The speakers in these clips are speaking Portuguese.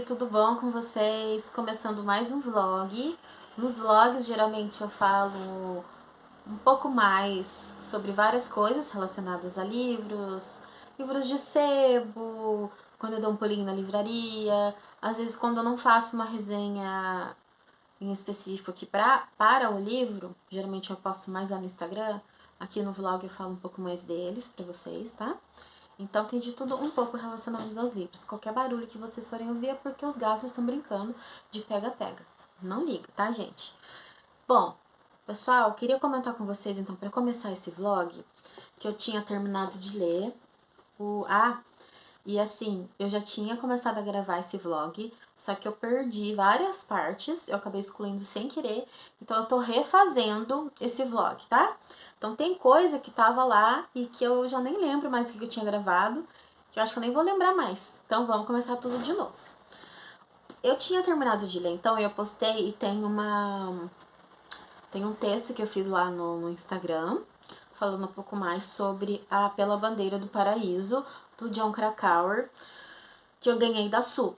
tudo bom com vocês? Começando mais um vlog. Nos vlogs, geralmente eu falo um pouco mais sobre várias coisas relacionadas a livros, livros de sebo, quando eu dou um pulinho na livraria, às vezes quando eu não faço uma resenha em específico aqui para o livro, geralmente eu posto mais lá no Instagram, aqui no vlog eu falo um pouco mais deles pra vocês, tá? Então tem de tudo um pouco relacionado aos livros. Qualquer barulho que vocês forem ouvir é porque os gatos estão brincando de pega-pega. Não liga, tá, gente? Bom, pessoal, queria comentar com vocês, então, para começar esse vlog, que eu tinha terminado de ler e assim, eu já tinha começado a gravar esse vlog, só que eu perdi várias partes, eu acabei excluindo sem querer, então eu tô refazendo esse vlog, tá? Então tem coisa que tava lá e que eu já nem lembro mais o que eu tinha gravado, que eu acho que eu nem vou lembrar mais. Então vamos começar tudo de novo. Eu tinha terminado de ler, então eu postei e tem um texto que eu fiz lá no Instagram, falando um pouco mais sobre a Pela Bandeira do Paraíso, do Jon Krakauer, que eu ganhei da Sul.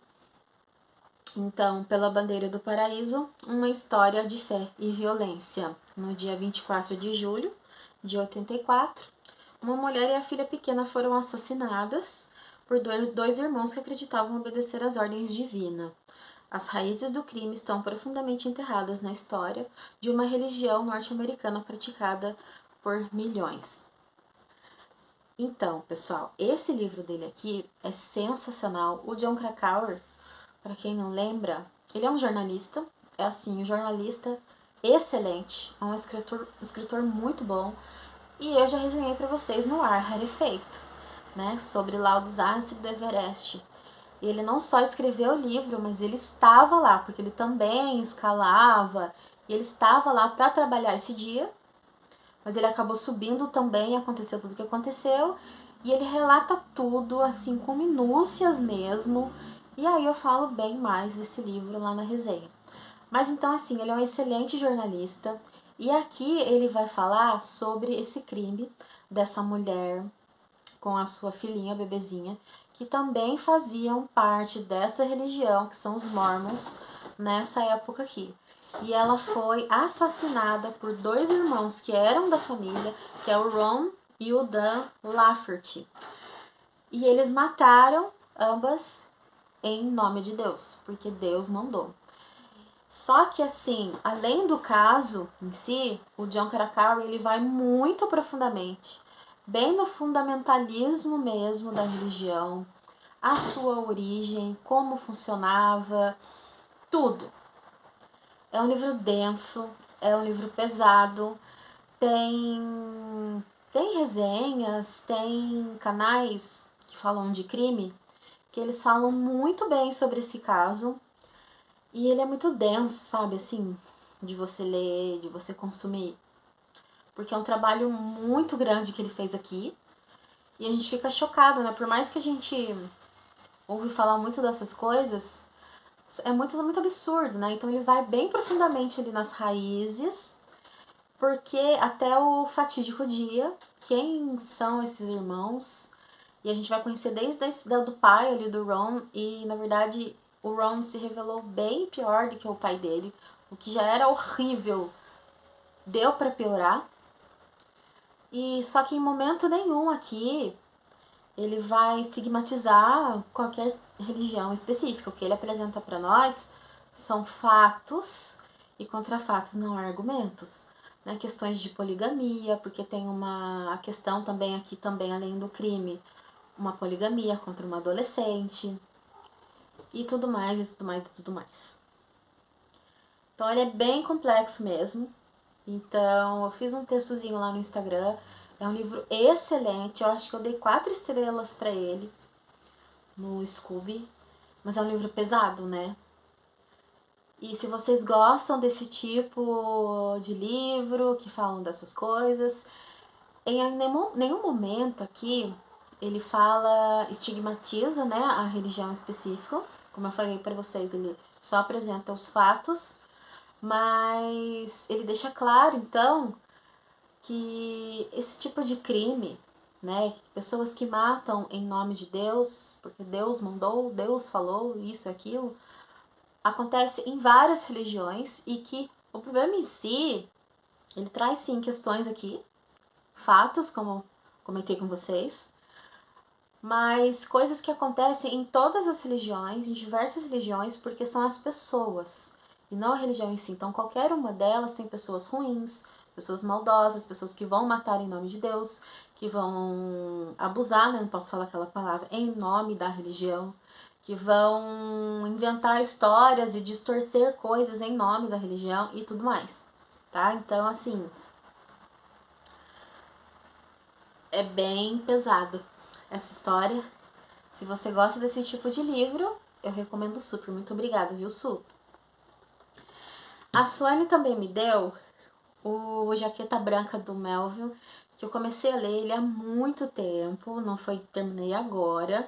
Então, Pela Bandeira do Paraíso, uma história de fé e violência. No dia 24 de julho de 84, uma mulher e a filha pequena foram assassinadas por dois irmãos que acreditavam obedecer às ordens divinas. As raízes do crime estão profundamente enterradas na história de uma religião norte-americana praticada por milhões. Então, pessoal, esse livro dele aqui é sensacional. O Jon Krakauer, para quem não lembra, ele é um jornalista, é assim, um jornalista excelente, é um escritor muito bom. E eu já resenhei para vocês no ar, Rarefeito, né, sobre lá o desastre do Everest. E ele não só escreveu o livro, mas ele estava lá, porque ele também escalava, e ele estava lá para trabalhar esse dia, mas ele acabou subindo também, aconteceu tudo o que aconteceu, e ele relata tudo, assim, com minúcias mesmo, e aí eu falo bem mais desse livro lá na resenha. Mas então, assim, ele é um excelente jornalista, e aqui ele vai falar sobre esse crime dessa mulher com a sua filhinha, bebezinha, que também faziam parte dessa religião, que são os Mormons, nessa época aqui. E ela foi assassinada por dois irmãos que eram da família, que é o Ron e o Dan Lafferty. E eles mataram ambas em nome de Deus, porque Deus mandou. Só que assim, além do caso em si, o Jon Krakauer ele vai muito profundamente, bem no fundamentalismo mesmo da religião, a sua origem, como funcionava, tudo. É um livro denso, é um livro pesado, tem resenhas, tem canais que falam de crime, que eles falam muito bem sobre esse caso. E ele é muito denso, sabe, assim, de você ler, de você consumir. Porque é um trabalho muito grande que ele fez aqui. E a gente fica chocado, né? Por mais que a gente ouve falar muito dessas coisas, é muito absurdo, né? Então ele vai bem profundamente ali nas raízes, porque até o fatídico dia, quem são esses irmãos? E a gente vai conhecer desde do pai ali do Ron, e na verdade o Ron se revelou bem pior do que o pai dele, o que já era horrível, deu para piorar. E só que em momento nenhum aqui ele vai estigmatizar qualquer religião específica. O que ele apresenta para nós são fatos e contra fatos, não há argumentos. Né? Questões de poligamia, porque tem a questão também aqui, também além do crime, uma poligamia contra uma adolescente, e tudo mais, e tudo mais, e tudo mais. Então ele é bem complexo mesmo. Então eu fiz um textozinho lá no Instagram. É um livro excelente. Eu acho que eu dei 4 estrelas pra ele no Scooby. Mas é um livro pesado, né? E se vocês gostam desse tipo de livro, que falam dessas coisas, em nenhum momento aqui ele estigmatiza, né, a religião específica. Como eu falei para vocês, ele só apresenta os fatos, mas ele deixa claro, então, que esse tipo de crime né? Pessoas que matam em nome de Deus, porque Deus mandou, Deus falou, isso e aquilo, acontece em várias religiões e que o problema em si, ele traz sim questões aqui, fatos, como comentei com vocês, mas coisas que acontecem em todas as religiões, em diversas religiões, porque são as pessoas e não a religião em si. Então, qualquer uma delas tem pessoas ruins, pessoas maldosas, pessoas que vão matar em nome de Deus, que vão abusar, né? Não posso falar aquela palavra, em nome da religião, que vão inventar histórias e distorcer coisas em nome da religião e tudo mais, tá? Então, assim, é bem pesado essa história. Se você gosta desse tipo de livro, eu recomendo super. Muito obrigada, viu, Su? A Suane também me deu o Jaqueta Branca do Melville, que eu comecei a ler ele há muito tempo, não foi, terminei agora,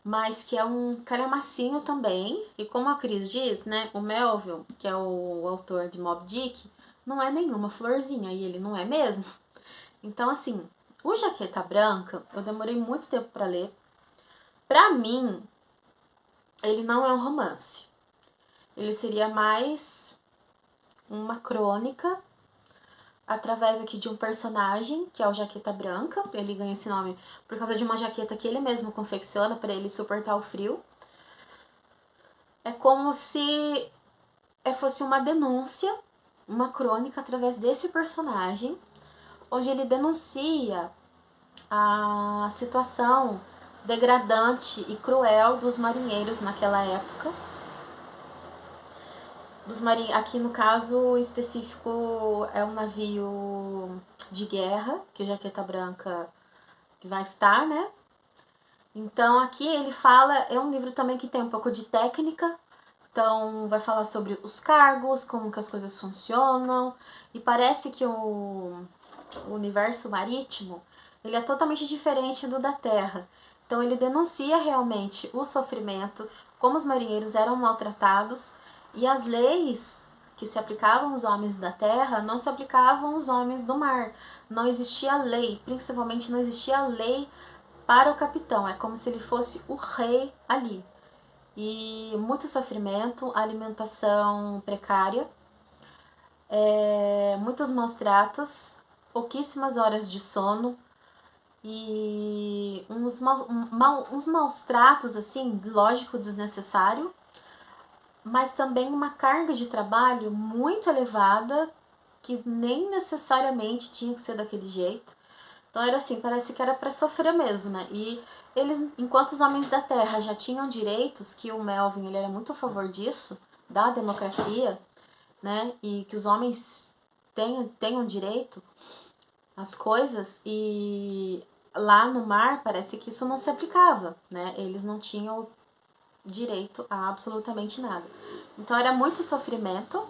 mas que é um calhamacinho também. E como a Cris diz, né, o Melville, que é o autor de Moby Dick, não é nenhuma florzinha, e ele não é mesmo. Então, assim, o Jaqueta Branca, eu demorei muito tempo para ler. Pra mim, ele não é um romance. Ele seria mais uma crônica através aqui de um personagem, que é o Jaqueta Branca. Ele ganha esse nome por causa de uma jaqueta que ele mesmo confecciona para ele suportar o frio. É como se fosse uma denúncia, uma crônica através desse personagem, onde ele denuncia a situação degradante e cruel dos marinheiros naquela época. Aqui no caso específico é um navio de guerra, que o Jaqueta Branca vai estar, né? Então aqui ele fala, é um livro também que tem um pouco de técnica, então vai falar sobre os cargos, como que as coisas funcionam, e parece que o universo marítimo, ele é totalmente diferente do da terra. Então ele denuncia realmente o sofrimento, como os marinheiros eram maltratados, e as leis que se aplicavam aos homens da terra não se aplicavam aos homens do mar. Não existia lei, principalmente não existia lei para o capitão. É como se ele fosse o rei ali. E muito sofrimento, alimentação precária, muitos maus tratos, pouquíssimas horas de sono e uns maus tratos, assim, lógico, desnecessário, mas também uma carga de trabalho muito elevada que nem necessariamente tinha que ser daquele jeito. Então era assim, parece que era para sofrer mesmo, né? E eles, enquanto os homens da terra já tinham direitos, que o Melvin ele era muito a favor disso, da democracia, né? E que os homens tenham direito às coisas, e lá no mar parece que isso não se aplicava, né? Eles não tinham direito a absolutamente nada. Então era muito sofrimento.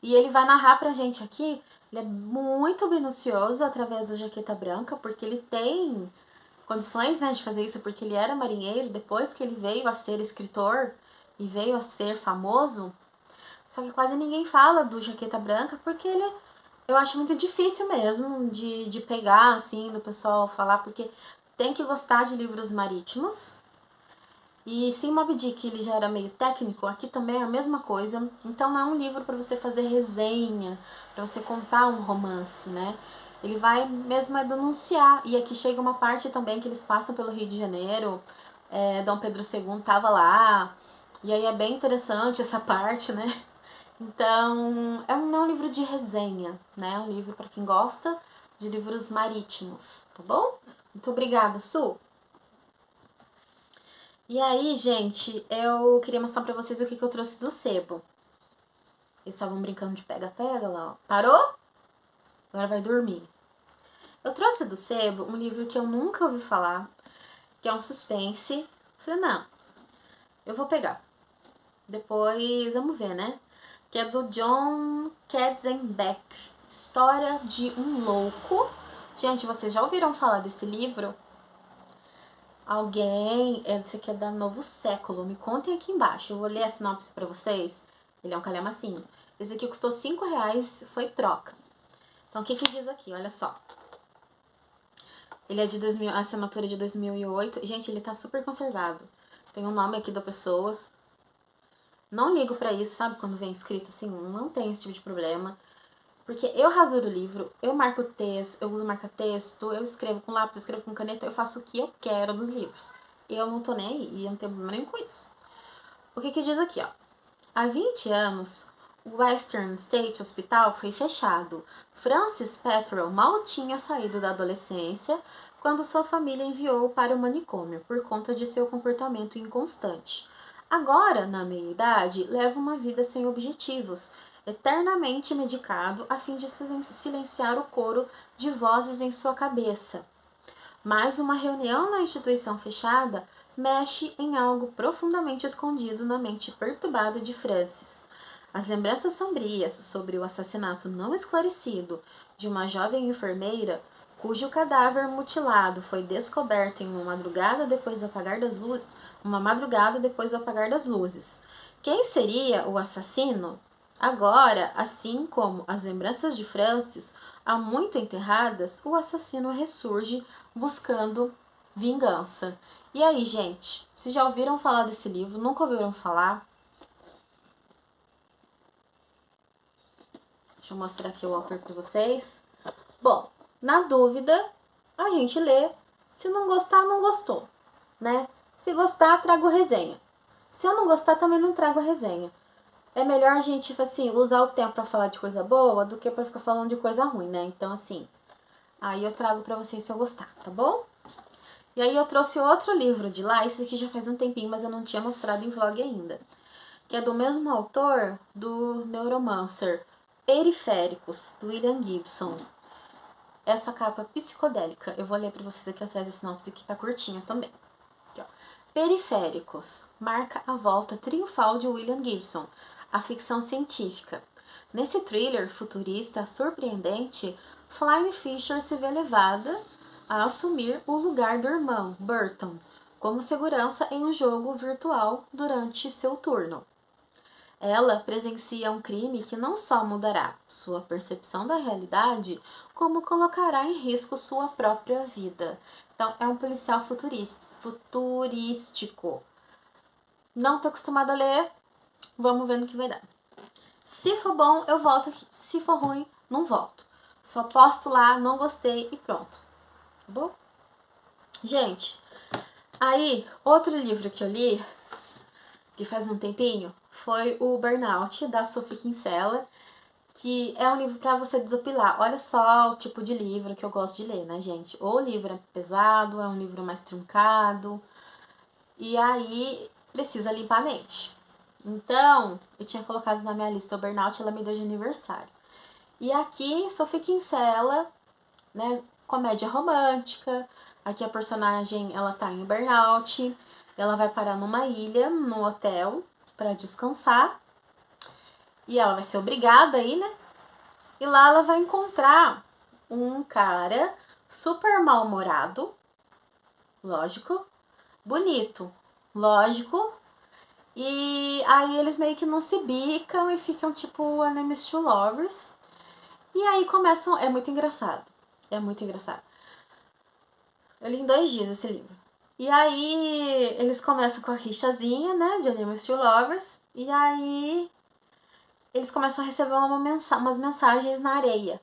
E ele vai narrar pra gente aqui, ele é muito minucioso através do Jaqueta Branca, porque ele tem condições, né, de fazer isso, porque ele era marinheiro, depois que ele veio a ser escritor e veio a ser famoso. Só que quase ninguém fala do Jaqueta Branca, porque ele, eu acho muito difícil mesmo de pegar, assim, do pessoal falar, porque tem que gostar de livros marítimos. E se Moby Dick ele já era meio técnico, aqui também é a mesma coisa. Então não é um livro para você fazer resenha, para você contar um romance, né? Ele vai mesmo denunciar. E aqui chega uma parte também que eles passam pelo Rio de Janeiro. Dom Pedro II tava lá. E aí é bem interessante essa parte, né? Então, não é um livro de resenha, né? É um livro para quem gosta de livros marítimos, tá bom? Muito obrigada, Su! E aí, gente, eu queria mostrar pra vocês o que eu trouxe do sebo. Eles estavam brincando de pega-pega lá, ó. Parou? Agora vai dormir. Eu trouxe do sebo um livro que eu nunca ouvi falar, que é um suspense. Falei, não, eu vou pegar. Depois, vamos ver, né? Que é do John Katzenbeck. História de um Louco. Gente, vocês já ouviram falar desse livro? Alguém, esse aqui é da Novo Século, me contem aqui embaixo, eu vou ler a sinopse pra vocês. Ele é um calhamacinho. Esse aqui custou R$5, foi troca. Então, o que diz aqui? Olha só. Ele é de 2000, a assinatura é de 2008. Gente, ele tá super conservado. Tem o nome aqui da pessoa. Não ligo pra isso, sabe? Quando vem escrito assim, não tem esse tipo de problema. Porque eu rasuro o livro, eu marco texto, eu uso marca-texto, eu escrevo com lápis, eu escrevo com caneta, eu faço o que eu quero dos livros. Eu não tô nem aí e eu não tenho problema nenhum com isso. O que diz aqui, ó? Há 20 anos, o Western State Hospital foi fechado. Francis Petrel mal tinha saído da adolescência quando sua família enviou-o para o manicômio por conta de seu comportamento inconstante. Agora, na meia-idade, leva uma vida sem objetivos, eternamente medicado a fim de silenciar o coro de vozes em sua cabeça. Mas uma reunião na instituição fechada mexe em algo profundamente escondido na mente perturbada de Francis. As lembranças sombrias sobre o assassinato não esclarecido de uma jovem enfermeira, cujo cadáver mutilado foi descoberto em uma madrugada depois do apagar das luzes. Quem seria o assassino? Agora, assim como as lembranças de Francis, há muito enterradas, o assassino ressurge buscando vingança. E aí, gente? Vocês já ouviram falar desse livro? Nunca ouviram falar? Deixa eu mostrar aqui o autor para vocês. Bom, na dúvida, a gente lê. Se não gostar, não gostou, né? Se gostar, trago resenha. Se eu não gostar, também não trago resenha. É melhor a gente, assim, usar o tempo para falar de coisa boa do que para ficar falando de coisa ruim, né? Então, assim, aí eu trago para vocês se eu gostar, tá bom? E aí eu trouxe outro livro de lá, esse aqui já faz um tempinho, mas eu não tinha mostrado em vlog ainda. Que é do mesmo autor do Neuromancer, Periféricos, do William Gibson. Essa capa psicodélica. Eu vou ler para vocês aqui atrás, a sinopse que tá curtinha também. Aqui, ó. Periféricos marca a volta triunfal de William Gibson, a ficção científica. Nesse thriller futurista surpreendente, Flying Fisher se vê levada a assumir o lugar do irmão, Burton, como segurança em um jogo virtual durante seu turno. Ela presencia um crime que não só mudará sua percepção da realidade, como colocará em risco sua própria vida. Então, é um policial futurístico. Não tô acostumada a ler, vamos ver no que vai dar. Se for bom, eu volto aqui. Se for ruim, não volto. Só posto lá, não gostei e pronto. Tá bom? Gente, aí, outro livro que eu li, que faz um tempinho, foi o Burnout, da Sophie Kinsella, que é um livro para você desopilar. Olha só o tipo de livro que eu gosto de ler, né, gente? Ou o livro é pesado, é um livro mais truncado, e aí precisa limpar a mente. Então, eu tinha colocado na minha lista o Burnout, ela me deu de aniversário. E aqui, Sophie Kinsella, né, comédia romântica. Aqui a personagem, ela tá em burnout, ela vai parar numa ilha, num hotel, para descansar. E ela vai ser obrigada aí, né? E lá ela vai encontrar um cara super mal-humorado, lógico, bonito, lógico. E aí eles meio que não se bicam e ficam tipo enemies to lovers. E aí começam, é muito engraçado. É muito engraçado. Eu li em 2 dias esse livro. E aí eles começam com a rixazinha, né, de enemies to lovers. E aí eles começam a receber umas mensagens na areia.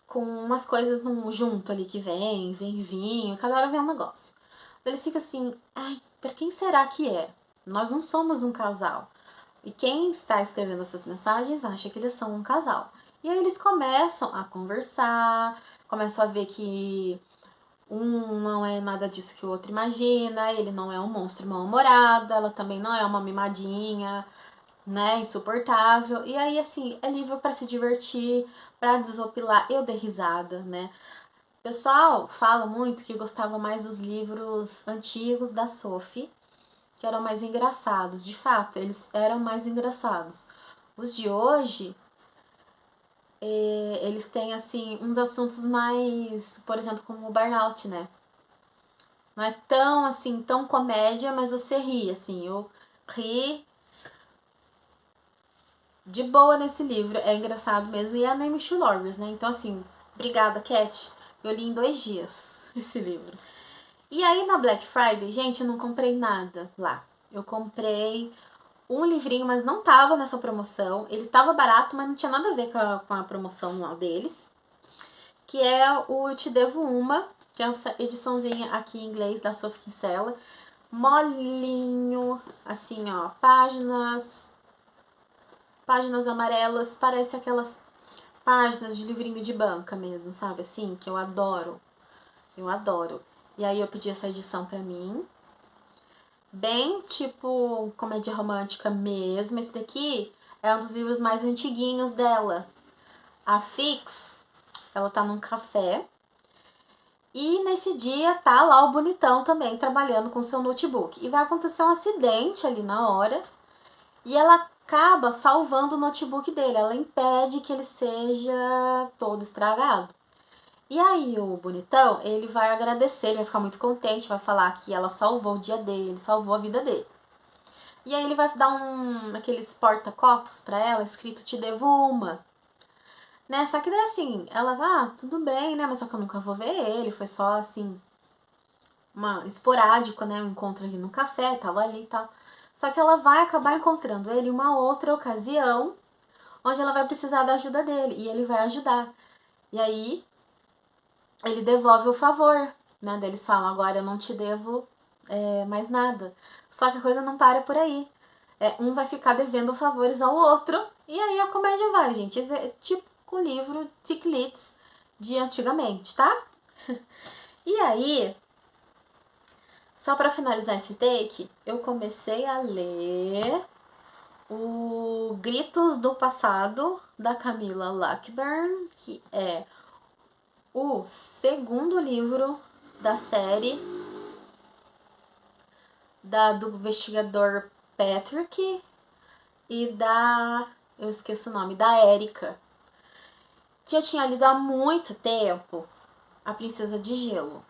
Com umas coisas junto ali que vem vinho, cada hora vem um negócio. Eles ficam assim, ai, pra quem será que é? Nós não somos um casal. E quem está escrevendo essas mensagens acha que eles são um casal. E aí eles começam a conversar, começam a ver que um não é nada disso que o outro imagina, ele não é um monstro mal-humorado, ela também não é uma mimadinha, né, insuportável. E aí, assim, é livro para se divertir, para desopilar. Eu dei risada, né. O pessoal fala muito que gostava mais dos livros antigos da Sophie, que eram mais engraçados. De fato, eles eram mais engraçados. Os de hoje, eles têm, assim, uns assuntos mais, por exemplo, como o burnout, né? Não é tão, assim, tão comédia, mas você ri, assim. Eu ri de boa nesse livro. É engraçado mesmo. E é Name to Lovers, né? Então, assim, obrigada, Cat. Eu li em 2 dias esse livro. E aí na Black Friday, gente, eu não comprei nada lá. Eu comprei um livrinho, mas não tava nessa promoção. Ele tava barato, mas não tinha nada a ver com a promoção lá deles. Que é o Eu Te Devo Uma, que é essa ediçãozinha aqui em inglês da Sophie Kinsella. Molinho, assim, ó, páginas amarelas, parece aquelas páginas de livrinho de banca mesmo, sabe, assim, que eu adoro. Eu adoro. E aí eu pedi essa edição pra mim. Bem tipo comédia romântica mesmo. Esse daqui é um dos livros mais antiguinhos dela. A Fix, ela tá num café. E nesse dia tá lá o bonitão também trabalhando com seu notebook. E vai acontecer um acidente ali na hora. E ela acaba salvando o notebook dele. Ela impede que ele seja todo estragado. E aí o bonitão, ele vai agradecer, ele vai ficar muito contente, vai falar que ela salvou o dia dele, salvou a vida dele. E aí ele vai dar aqueles porta-copos pra ela, escrito Te Devo Uma. Né? Só que daí assim, ela vai, tudo bem, né? Mas só que eu nunca vou ver ele, foi só assim, esporádico, né? Um encontro ali no café, tava ali e tal. Só que ela vai acabar encontrando ele em uma outra ocasião, onde ela vai precisar da ajuda dele, e ele vai ajudar. E aí ele devolve o favor, né? Daí eles falam, agora eu não te devo mais nada. Só que a coisa não para por aí. Um vai ficar devendo favores ao outro, e aí a comédia vai, gente. É tipo o livro Ticlits de antigamente, tá? E aí, só para finalizar esse take, eu comecei a ler o Gritos do Passado, da Camilla Lackburn, que é o segundo livro da série do investigador Patrick e eu esqueço o nome, da Erika, que eu tinha lido há muito tempo, A Princesa de Gelo.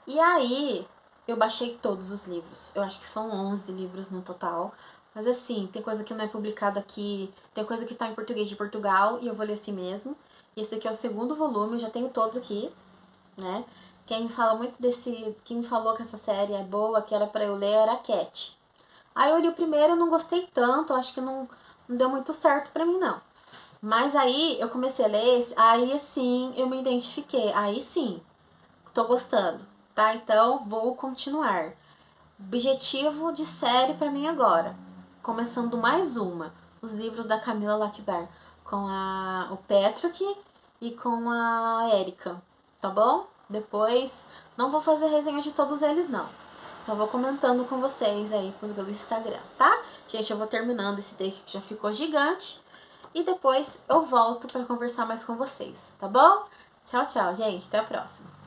E aí, eu baixei todos os livros. Eu acho que são 11 livros no total. Mas assim, tem coisa que não é publicada aqui, tem coisa que tá em português de Portugal, e eu vou ler assim mesmo. E esse daqui é o segundo volume, eu já tenho todos aqui, né? Quem me fala muito quem me falou que essa série é boa, que era pra eu ler, era a Cat. Aí eu li o primeiro, eu não gostei tanto, acho que não deu muito certo pra mim, não. Mas aí eu comecei a ler esse, aí sim eu me identifiquei, aí sim, tô gostando, tá? Então vou continuar. Objetivo de série pra mim agora. Começando mais uma. Os livros da Camilla Lackberg. Com o Patrick e com a Erika. Tá bom? Depois não vou fazer resenha de todos eles, não. Só vou comentando com vocês aí pelo Instagram, tá? Gente, eu vou terminando esse take que já ficou gigante. E depois eu volto pra conversar mais com vocês, tá bom? Tchau, tchau, gente. Até a próxima.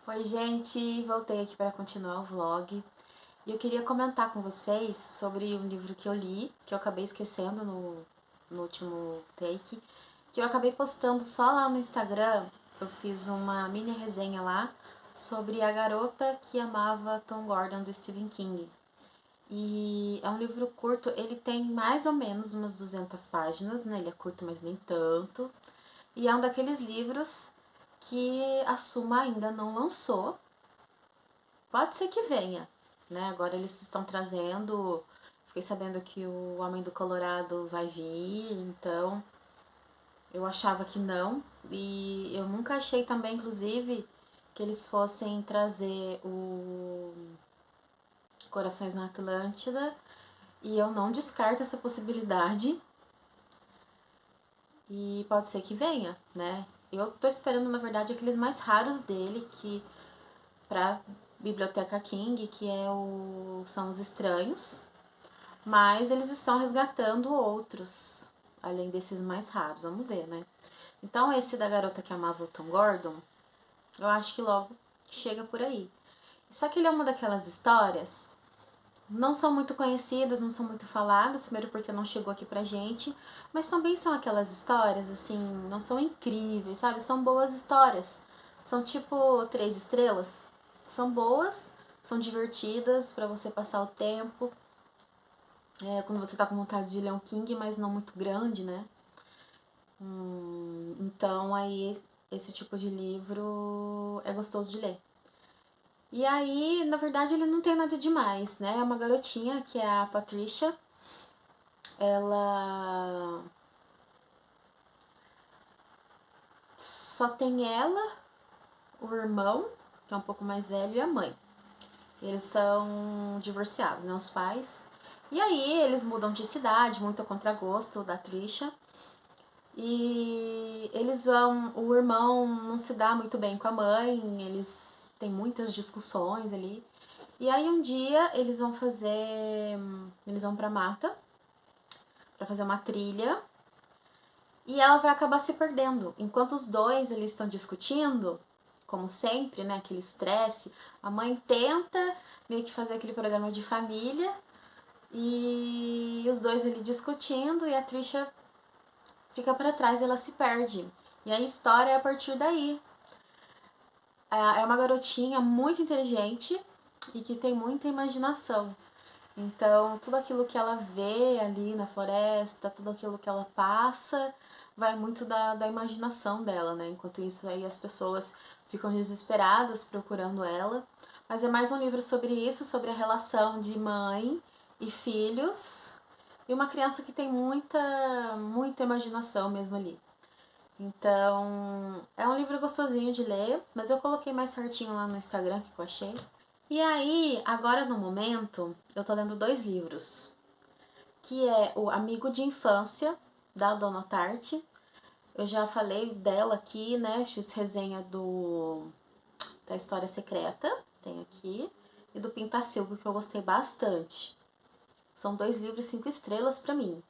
Oi, gente, voltei aqui para continuar o vlog e eu queria comentar com vocês sobre um livro que eu li, que eu acabei esquecendo no último take, que eu acabei postando só lá no Instagram. Eu fiz uma mini resenha lá sobre A Garota que Amava Tom Gordon, do Stephen King. E é um livro curto, ele tem mais ou menos umas 200 páginas, né? Ele é curto, mas nem tanto. E é um daqueles livros que a Suma ainda não lançou. Pode ser que venha, né? Agora eles estão trazendo. Fiquei sabendo que o Homem do Colorado vai vir, então eu achava que não. E eu nunca achei também, inclusive, que eles fossem trazer o Corações na Atlântida. E eu não descarto essa possibilidade. E pode ser que venha, né? Eu tô esperando, na verdade, aqueles mais raros dele, que pra Biblioteca King, que são os Estranhos. Mas eles estão resgatando outros, além desses mais raros, vamos ver, né? Então esse da garota que amava o Tom Gordon, eu acho que logo chega por aí. Só que ele é uma daquelas histórias, não são muito conhecidas, não são muito faladas, primeiro porque não chegou aqui pra gente, mas também são aquelas histórias, assim, não são incríveis, sabe? São boas histórias. São tipo 3 estrelas. São boas, são divertidas pra você passar o tempo. Quando você tá com vontade de ler um King, mas não muito grande, né? Então aí esse tipo de livro é gostoso de ler. E aí, na verdade, ele não tem nada demais, né? É uma garotinha que é a Patricia. Ela só tem ela, o irmão, que é um pouco mais velho, e a mãe. Eles são divorciados, né? Os pais. E aí eles mudam de cidade, muito a contragosto da Trisha. E eles vão. O irmão não se dá muito bem com a mãe, eles têm muitas discussões ali. E aí um dia eles vão fazer. Eles vão pra mata pra fazer uma trilha. E ela vai acabar se perdendo. Enquanto os dois eles estão discutindo, como sempre, né? Aquele estresse, a mãe tenta meio que fazer aquele programa de família. E os dois ali discutindo e a Trisha fica para trás e ela se perde. E a história é a partir daí. É uma garotinha muito inteligente e que tem muita imaginação. Então, tudo aquilo que ela vê ali na floresta, tudo aquilo que ela passa, vai muito da imaginação dela, né? Enquanto isso, aí as pessoas ficam desesperadas procurando ela. Mas é mais um livro sobre isso, sobre a relação de mãe e filhos. E uma criança que tem muita imaginação mesmo ali. Então, é um livro gostosinho de ler, mas eu coloquei mais certinho lá no Instagram que eu achei. E aí, agora no momento, eu tô lendo 2 livros, que é o Amigo de Infância, da Dona Tarte. Eu já falei dela aqui, né? Fiz resenha da História Secreta, tem aqui, e do Pintacilgo, que eu gostei bastante. São 2 livros 5 estrelas pra mim.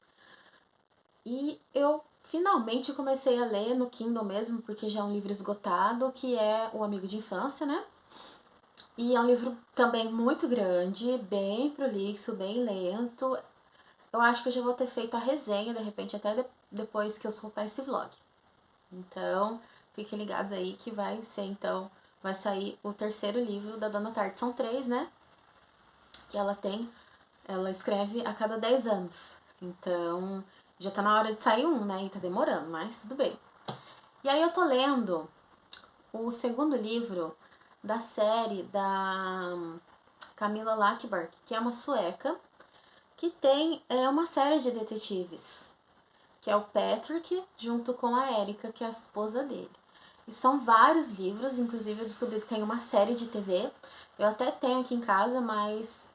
E eu finalmente comecei a ler no Kindle mesmo, porque já é um livro esgotado, que é O Amigo de Infância, né? E é um livro também muito grande, bem prolixo, bem lento. Eu acho que eu já vou ter feito a resenha, de repente, até depois que eu soltar esse vlog. Então, fiquem ligados aí que vai ser, então, vai sair o 3º livro da Dona Tarte. São 3, né? Que ela escreve a cada 10 anos. Então, já tá na hora de sair um, né? E tá demorando, mas tudo bem. E aí eu tô lendo o 2º livro da série da Camilla Läckberg, que é uma sueca, que tem uma série de detetives, que é o Patrick, junto com a Erika, que é a esposa dele. E são vários livros, inclusive eu descobri que tem uma série de TV. Eu até tenho aqui em casa, mas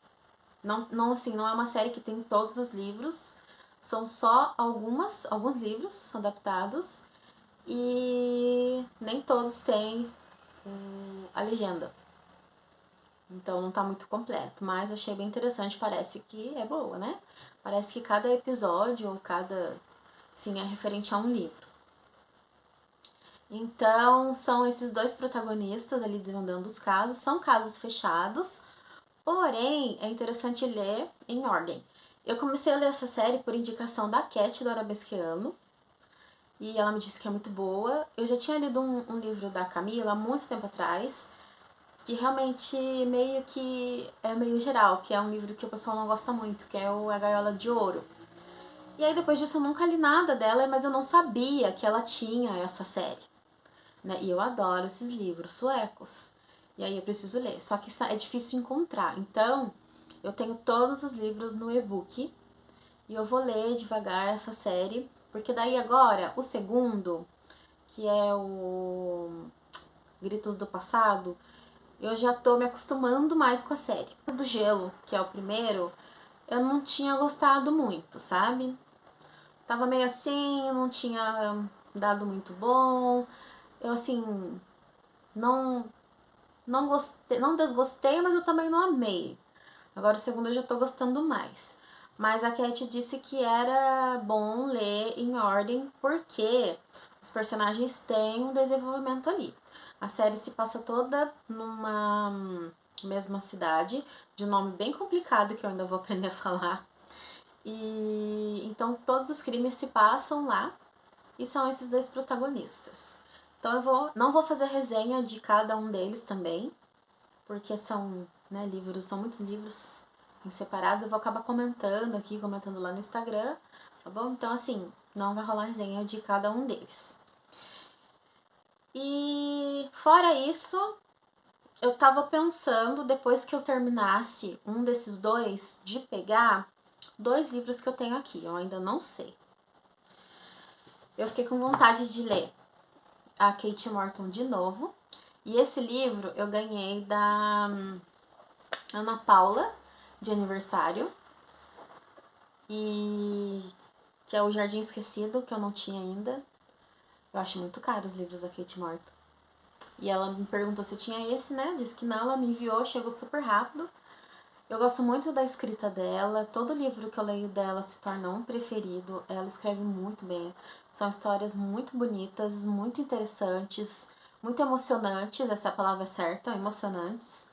não é uma série que tem todos os livros. São só alguns livros adaptados e nem todos têm a legenda. Então não tá muito completo, mas eu achei bem interessante, parece que é boa, né? Parece que cada episódio ou enfim, é referente a um livro. Então, são esses 2 protagonistas ali desvendando os casos, são casos fechados, porém, é interessante ler em ordem. Eu comecei a ler essa série por indicação da Cat do Arabesquiano, e ela me disse que é muito boa. Eu já tinha lido um livro da Camila há muito tempo atrás, que realmente meio que é meio geral, que é um livro que o pessoal não gosta muito, que é o A Gaiola de Ouro. E aí depois disso eu nunca li nada dela, mas eu não sabia que ela tinha essa série. né? E eu adoro esses livros suecos. E aí eu preciso ler. Só que é difícil encontrar. Então, eu tenho todos os livros no e-book. E eu vou ler devagar essa série. Porque daí agora, o segundo, que é o Gritos do Passado, eu já tô me acostumando mais com a série. Do Gelo, que é o primeiro, eu não tinha gostado muito, sabe? Tava meio assim, não tinha dado muito bom. Eu assim, não não gostei, não desgostei, mas eu também não amei. Agora o segundo eu já tô gostando mais. Mas a Cat disse que era bom ler em ordem porque os personagens têm um desenvolvimento ali. A série se passa toda numa mesma cidade, de um nome bem complicado que eu ainda vou aprender a falar. E então todos os crimes se passam lá e são esses dois protagonistas. Então não vou fazer resenha de cada um deles também, porque são, né, livros, são muitos livros em separados, eu vou acabar comentando aqui, comentando lá no Instagram, tá bom? Então, assim, não vai rolar resenha de cada um deles. E fora isso, eu tava pensando, depois que eu terminasse um desses dois, de pegar 2 livros que eu tenho aqui, eu ainda não sei. Eu fiquei com vontade de ler a Kate Morton de novo, e esse livro eu ganhei da Ana Paula, de aniversário, e que é o Jardim Esquecido, que eu não tinha ainda. Eu acho muito caro os livros da Kate Morton. E ela me perguntou se eu tinha esse, né? Disse que não, ela me enviou, chegou super rápido. Eu gosto muito da escrita dela, todo livro que eu leio dela se torna um preferido. Ela escreve muito bem. São histórias muito bonitas, muito interessantes, muito emocionantes, essa é a palavra certa, emocionantes.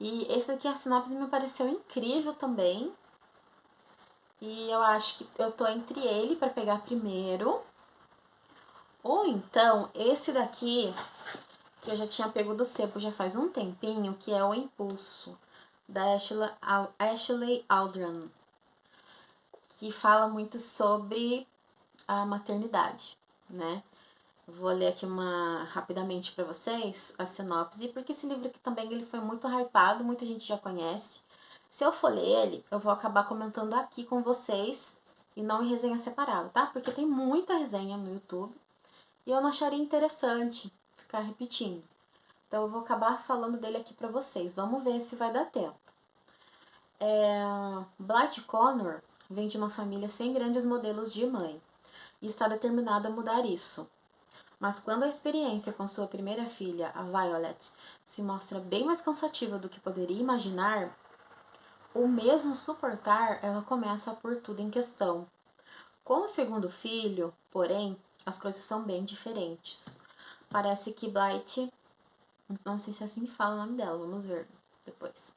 E esse daqui, a sinopse, me pareceu incrível também. E eu acho que eu tô entre ele para pegar primeiro. Ou então, esse daqui, que eu já tinha pego do sebo já faz um tempinho, que é O Impulso, da Ashley Aldrin, que fala muito sobre a maternidade, né? Vou ler aqui rapidamente para vocês a sinopse, porque esse livro aqui também ele foi muito hypado, muita gente já conhece. Se eu for ler ele, eu vou acabar comentando aqui com vocês e não em resenha separada, tá? Porque tem muita resenha no YouTube e eu não acharia interessante ficar repetindo. Então eu vou acabar falando dele aqui para vocês. Vamos ver se vai dar tempo. Blythe Connor vem de uma família sem grandes modelos de mãe e está determinada a mudar isso. Mas quando a experiência com sua primeira filha, a Violet, se mostra bem mais cansativa do que poderia imaginar, ou mesmo suportar, ela começa a pôr tudo em questão. Com o segundo filho, porém, as coisas são bem diferentes. Parece que Blythe, não sei se é assim que fala o nome dela, vamos ver depois,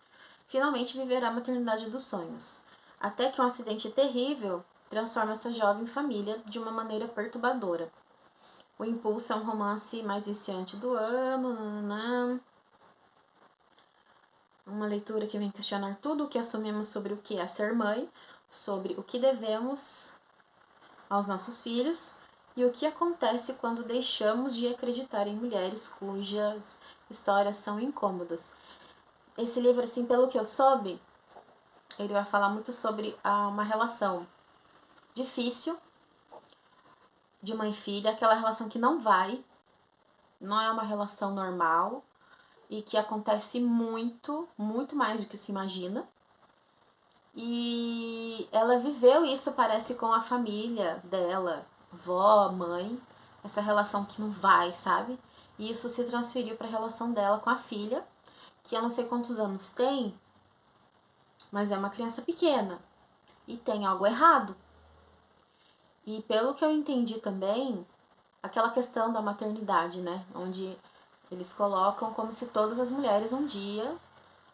finalmente viverá a maternidade dos sonhos. Até que um acidente terrível transforma essa jovem família de uma maneira perturbadora. O Impulso é um romance mais viciante do ano, uma leitura que vem questionar tudo o que assumimos sobre o que é ser mãe, sobre o que devemos aos nossos filhos e o que acontece quando deixamos de acreditar em mulheres cujas histórias são incômodas. Esse livro, assim, pelo que eu soube, ele vai falar muito sobre uma relação difícil de mãe e filha, aquela relação que não é uma relação normal e que acontece muito, muito mais do que se imagina. E ela viveu isso, parece, com a família dela, vó, mãe, essa relação que não vai, sabe? E isso se transferiu para a relação dela com a filha, que eu não sei quantos anos tem, mas é uma criança pequena e tem algo errado. E pelo que eu entendi também, aquela questão da maternidade, né? Onde eles colocam como se todas as mulheres um dia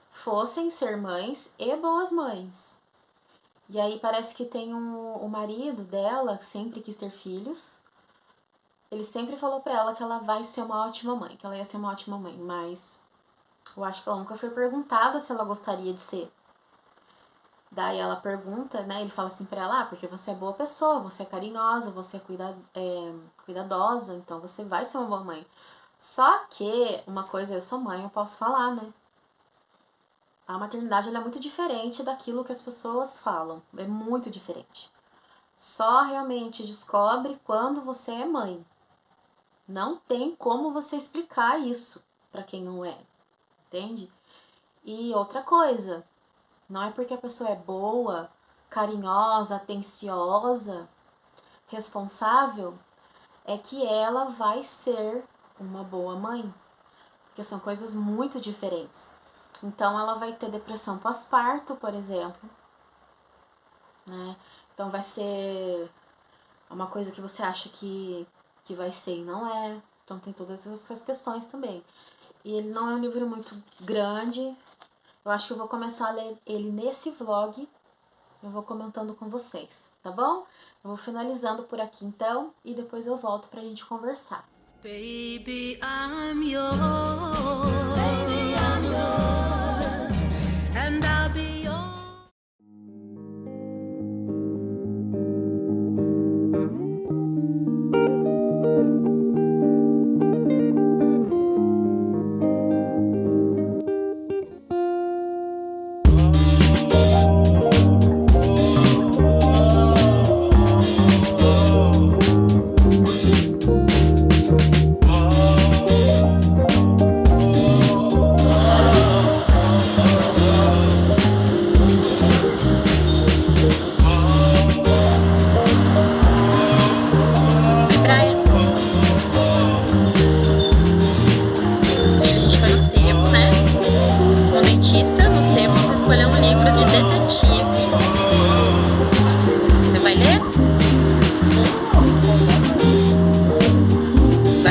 fossem ser mães e boas mães. E aí parece que tem o marido dela, que sempre quis ter filhos. Ele sempre falou pra ela que ela vai ser uma ótima mãe, que ela ia ser uma ótima mãe, mas eu acho que ela nunca foi perguntada se ela gostaria de ser. Daí ela pergunta, né? Ele fala assim pra ela, porque você é boa pessoa, você é carinhosa, você é cuidadosa, então você vai ser uma boa mãe. Só que, uma coisa, eu sou mãe, eu posso falar, né? A maternidade ela é muito diferente daquilo que as pessoas falam. É muito diferente. Só realmente descobre quando você é mãe. Não tem como você explicar isso para quem não é, entende? E outra coisa, não é porque a pessoa é boa, carinhosa, atenciosa, responsável, é que ela vai ser uma boa mãe. Porque são coisas muito diferentes. Então, ela vai ter depressão pós-parto, por exemplo, né? Então, vai ser uma coisa que você acha que vai ser e não é. Então, tem todas essas questões também. E ele não é um livro muito grande. Eu acho que eu vou começar a ler ele nesse vlog. Eu vou comentando com vocês, tá bom? Eu vou finalizando por aqui, então, e depois eu volto pra gente conversar. Baby, I'm yours. Baby, I'm yours. And I'll be yours.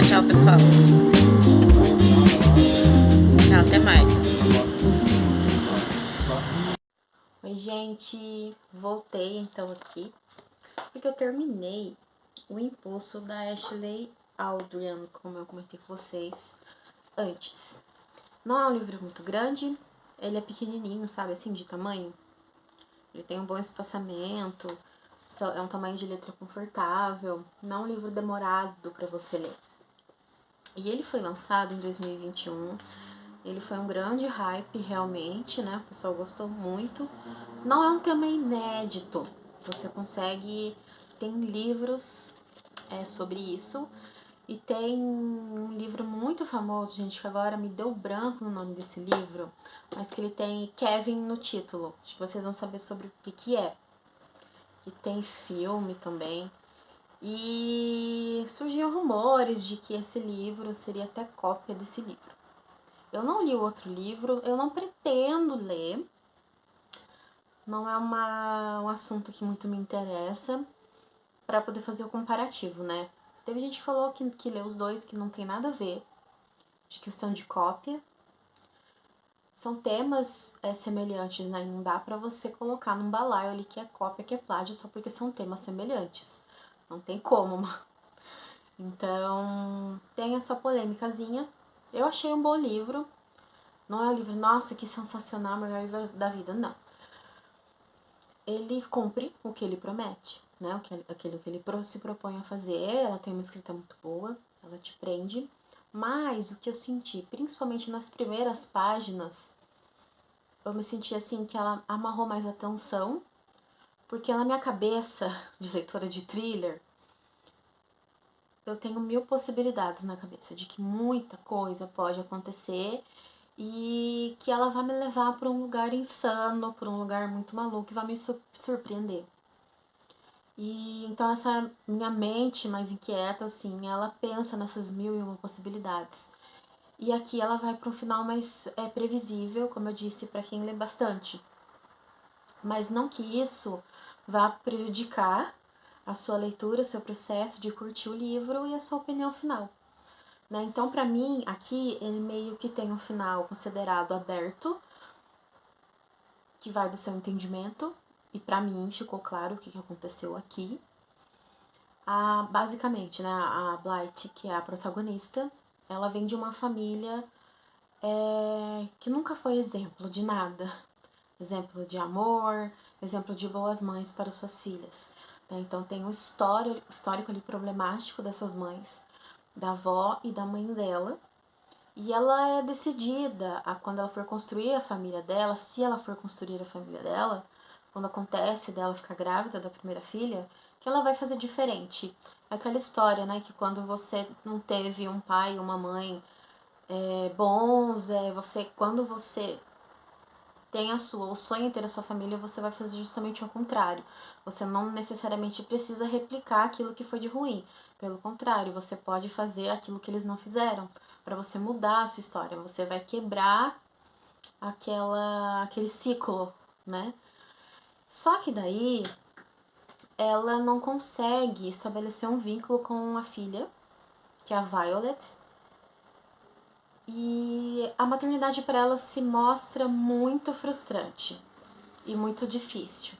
Tchau, pessoal. Tchau, até mais. Oi, gente. Voltei então aqui porque eu terminei O Impulso da Ashley Aldrin, como eu comentei com vocês antes. Não é um livro muito grande, ele é pequenininho, sabe, assim, de tamanho. Ele tem um bom espaçamento, é um tamanho de letra confortável, não é um livro demorado para você ler. E ele foi lançado em 2021, ele foi um grande hype realmente, né? O pessoal gostou muito. Não é um tema inédito, você consegue, tem livros sobre isso. E tem um livro muito famoso, gente, que agora me deu branco no nome desse livro, mas que ele tem Kevin no título. Acho que vocês vão saber sobre o que é. E tem filme também. E surgiam rumores de que esse livro seria até cópia desse livro. Eu não li o outro livro, eu não pretendo ler. Não é um assunto que muito me interessa para poder fazer o comparativo, né? Teve gente que falou que lê os dois, que não tem nada a ver, de questão de cópia. São temas semelhantes, né? Não dá pra você colocar num balaio ali que é cópia, que é plágio, só porque são temas semelhantes. Não tem como. Então, tem essa polêmicazinha. Eu achei um bom livro. Não é um livro, nossa, que sensacional, melhor livro da vida, não. Ele cumpre o que ele promete, né? Aquilo que ele se propõe a fazer. Ela tem uma escrita muito boa, ela te prende. Mas o que eu senti, principalmente nas primeiras páginas, eu me senti assim que ela amarrou mais atenção, porque na minha cabeça de leitora de thriller, eu tenho 1000 possibilidades na cabeça de que muita coisa pode acontecer e que ela vai me levar para um lugar insano, para um lugar muito maluco e vai me surpreender. E então essa minha mente mais inquieta, assim, ela pensa nessas 1001 possibilidades. E aqui ela vai para um final mais previsível, como eu disse, para quem lê bastante. Mas não que isso vá prejudicar a sua leitura, o seu processo de curtir o livro e a sua opinião final. Né? Então, para mim, aqui, ele meio que tem um final considerado aberto, que vai do seu entendimento, e para mim ficou claro o que aconteceu aqui. Basicamente, né, a Blight, que é a protagonista, ela vem de uma família que nunca foi exemplo de nada. Exemplo de amor, exemplo de boas mães para suas filhas. Né? Então tem um histórico ali problemático dessas mães. da avó e da mãe dela. E ela é decidida a quando ela for construir a família dela, se ela for construir a família dela, quando acontece dela ficar grávida da primeira filha, que ela vai fazer diferente. Aquela história, né, que quando você não teve um pai ou uma mãe bons, quando você tem o sonho em ter a sua família, você vai fazer justamente o contrário. Você não necessariamente precisa replicar aquilo que foi de ruim. Pelo contrário, você pode fazer aquilo que eles não fizeram, para você mudar a sua história. Você vai quebrar aquele ciclo, né? Só que daí ela não consegue estabelecer um vínculo com a filha, que é a Violet, e a maternidade para ela se mostra muito frustrante e muito difícil.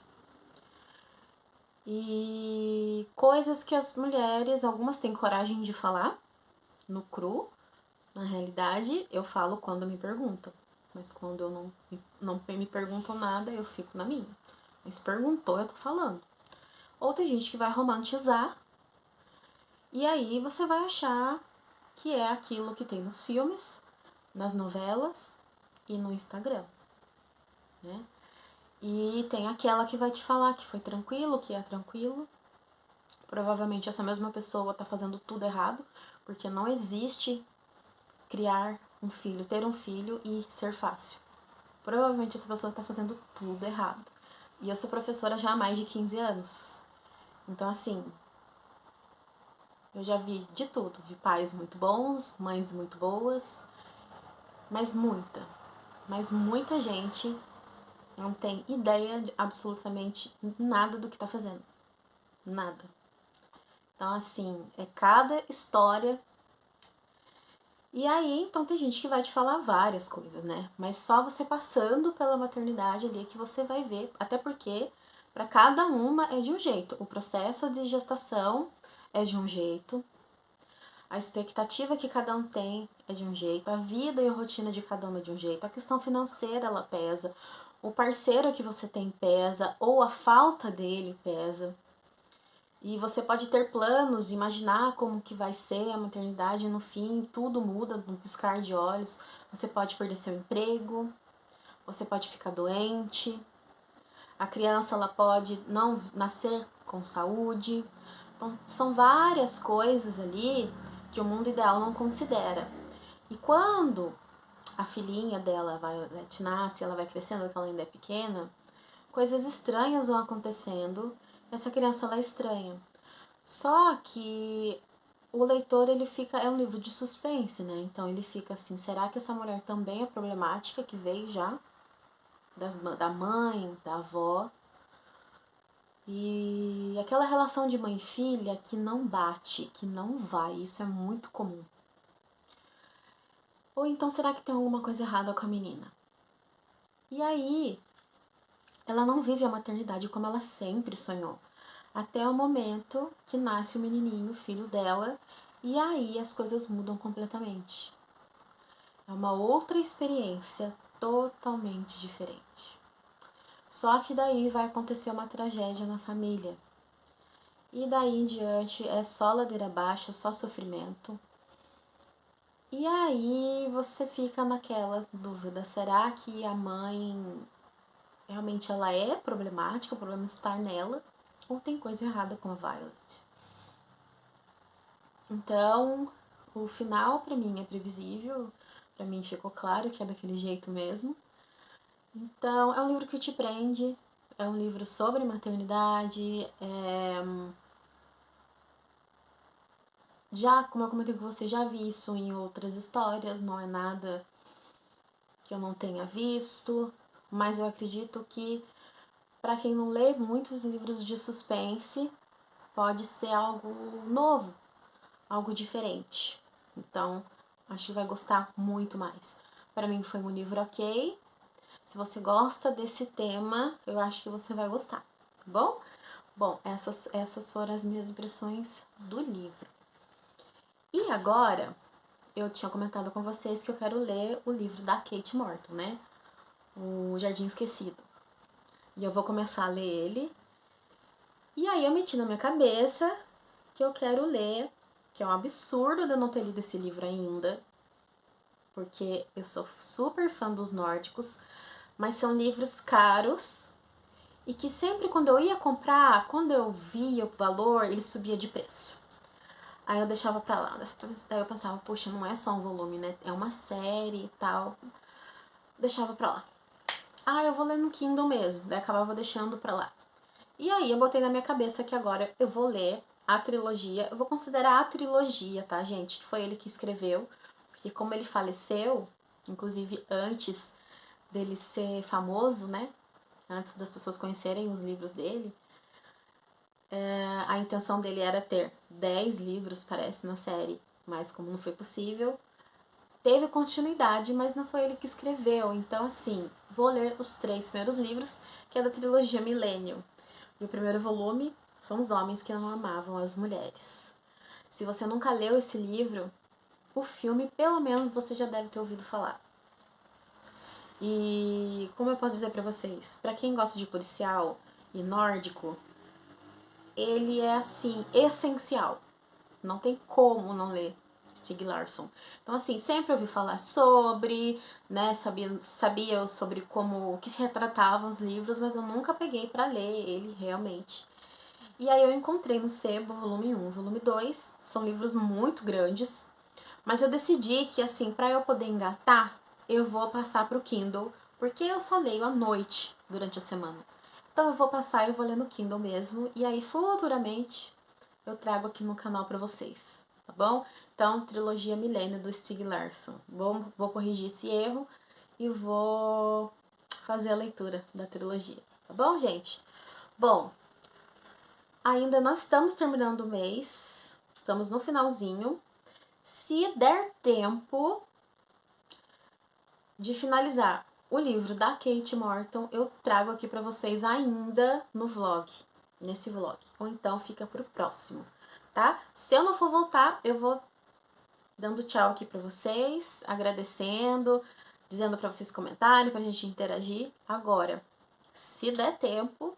E coisas que as mulheres, algumas têm coragem de falar no cru. Na realidade, eu falo quando me perguntam. Mas quando eu não me perguntam nada, eu fico na minha. Mas perguntou, eu tô falando. Ou tem gente que vai romantizar. E aí você vai achar que é aquilo que tem nos filmes, nas novelas e no Instagram, né? E tem aquela que vai te falar que foi tranquilo, que é tranquilo. Provavelmente essa mesma pessoa tá fazendo tudo errado, porque não existe criar um filho, ter um filho e ser fácil. Provavelmente essa pessoa tá fazendo tudo errado. E eu sou professora já há mais de 15 anos. Então, assim, eu já vi de tudo. Vi pais muito bons, mães muito boas, mas muita gente não tem ideia de absolutamente nada do que tá fazendo. Nada. Então, assim, é cada história. E aí, então, tem gente que vai te falar várias coisas, né? Mas só você passando pela maternidade ali que você vai ver. Até porque, para cada uma é de um jeito. O processo de gestação é de um jeito. A expectativa que cada um tem é de um jeito. A vida e a rotina de cada uma é de um jeito. A questão financeira, ela pesa. O parceiro que você tem pesa. Ou a falta dele pesa. E você pode ter planos, imaginar como que vai ser a maternidade, no fim tudo muda num piscar de olhos. Você pode perder seu emprego, você pode ficar doente, a criança ela pode não nascer com saúde. Então, são várias coisas ali que o mundo ideal não considera. E quando a filhinha dela vai nasce, ela vai crescendo, que ela ainda é pequena, coisas estranhas vão acontecendo. Essa criança ela é estranha. Só que o leitor, ele fica, é um livro de suspense, né? Então ele fica assim, será que essa mulher também é problemática, que veio já da mãe, da avó? E aquela relação de mãe e filha que não bate, que não vai, isso é muito comum. Ou então será que tem alguma coisa errada com a menina? E aí, ela não vive a maternidade como ela sempre sonhou. Até o momento que nasce o menininho, o filho dela, e aí as coisas mudam completamente. É uma outra experiência totalmente diferente. Só que daí vai acontecer uma tragédia na família. E daí em diante é só ladeira abaixo, só sofrimento. E aí você fica naquela dúvida, será que a mãe realmente ela é problemática, o problema está nela, ou tem coisa errada com a Violet? Então, o final para mim é previsível, para mim ficou claro que é daquele jeito mesmo. Então, é um livro que te prende, é um livro sobre maternidade, já, como eu comentei com você, já vi isso em outras histórias, não é nada que eu não tenha visto, mas eu acredito que para quem não lê muitos livros de suspense, pode ser algo novo, algo diferente. Então, acho que vai gostar muito mais. Para mim foi um livro ok. Se você gosta desse tema, eu acho que você vai gostar, tá bom? Bom, essas foram as minhas impressões do livro. E agora, eu tinha comentado com vocês que eu quero ler o livro da Kate Morton, né? O Jardim Esquecido. E eu vou começar a ler ele. E aí eu meti na minha cabeça que eu quero ler que é um absurdo de eu não ter lido esse livro ainda, porque eu sou super fã dos nórdicos, mas são livros caros e que sempre quando eu ia comprar, quando eu via o valor, ele subia de preço. Aí eu deixava pra lá. Daí eu pensava, poxa, não é só um volume, né? É uma série e tal. Deixava pra lá. Ah, eu vou ler no Kindle mesmo. Daí acabava deixando pra lá. E aí eu botei na minha cabeça que agora eu vou ler a trilogia. Eu vou considerar a trilogia, tá, gente? Que foi ele que escreveu. Porque como ele faleceu, inclusive antes dele ser famoso, né? Antes das pessoas conhecerem os livros dele, a intenção dele era ter 10 livros, parece, na série. Mas como não foi possível, teve continuidade, mas não foi ele que escreveu. Então, assim, vou ler os 3 primeiros livros, que é da trilogia Millennium. E o primeiro volume são os homens que não amavam as mulheres. Se você nunca leu esse livro, o filme, pelo menos, você já deve ter ouvido falar. E como eu posso dizer pra vocês? Pra quem gosta de policial e nórdico, ele é, assim, essencial. Não tem como não ler Stieg Larsson. Então, assim, sempre ouvi falar sobre, né, sabia sobre como que se retratavam os livros, mas eu nunca peguei pra ler ele realmente. E aí eu encontrei no Sebo, volume 1, volume 2, são livros muito grandes, mas eu decidi que, assim, pra eu poder engatar, eu vou passar pro Kindle, porque eu só leio à noite durante a semana. Então eu vou passar e eu vou ler no Kindle mesmo, e aí futuramente eu trago aqui no canal pra vocês, tá bom? Então, trilogia Milênio do Stieg Larsson. Vou corrigir esse erro e vou fazer a leitura da trilogia, tá bom, gente? Bom, ainda não estamos terminando o mês, estamos no finalzinho. Se der tempo de finalizar o livro da Kate Morton, eu trago aqui pra vocês ainda no vlog, nesse vlog. Ou então fica pro próximo, tá? Se eu não for voltar, eu vou dando tchau aqui pra vocês, agradecendo, dizendo pra vocês comentarem, pra gente interagir. Agora, se der tempo,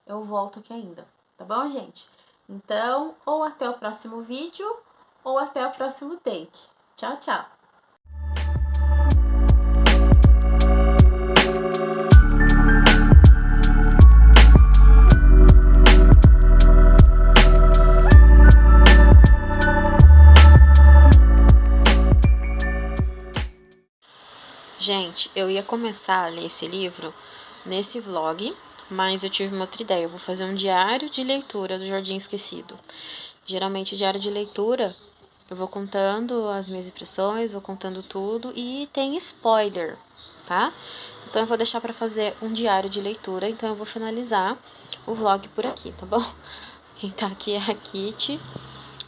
eu volto aqui ainda, tá bom, gente? Então, ou até o próximo vídeo, ou até o próximo take. Tchau, tchau! Gente, eu ia começar a ler esse livro nesse vlog, mas eu tive uma outra ideia. Eu vou fazer um diário de leitura do Jardim Esquecido. Geralmente, diário de leitura, eu vou contando as minhas impressões, vou contando tudo e tem spoiler, tá? Então, eu vou deixar pra fazer um diário de leitura, então eu vou finalizar o vlog por aqui, tá bom? Quem tá aqui é a Kitty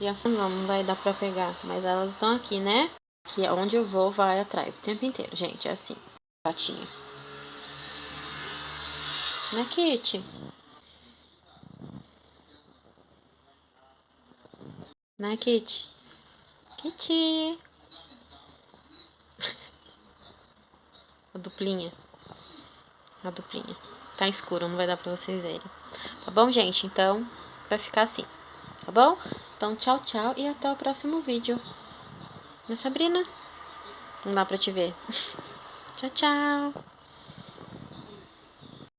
e essa não vai dar pra pegar, mas elas estão aqui, né? Que é onde eu vou, vai atrás o tempo inteiro, gente, é assim, patinha. Né, Kitty? Né, Kitty? Kitty! A duplinha. A duplinha. Tá escuro, não vai dar pra vocês verem. Tá bom, gente? Então, vai ficar assim, tá bom? Então, tchau, tchau e até o próximo vídeo. Né, Sabrina? Não dá pra te ver. Tchau, tchau!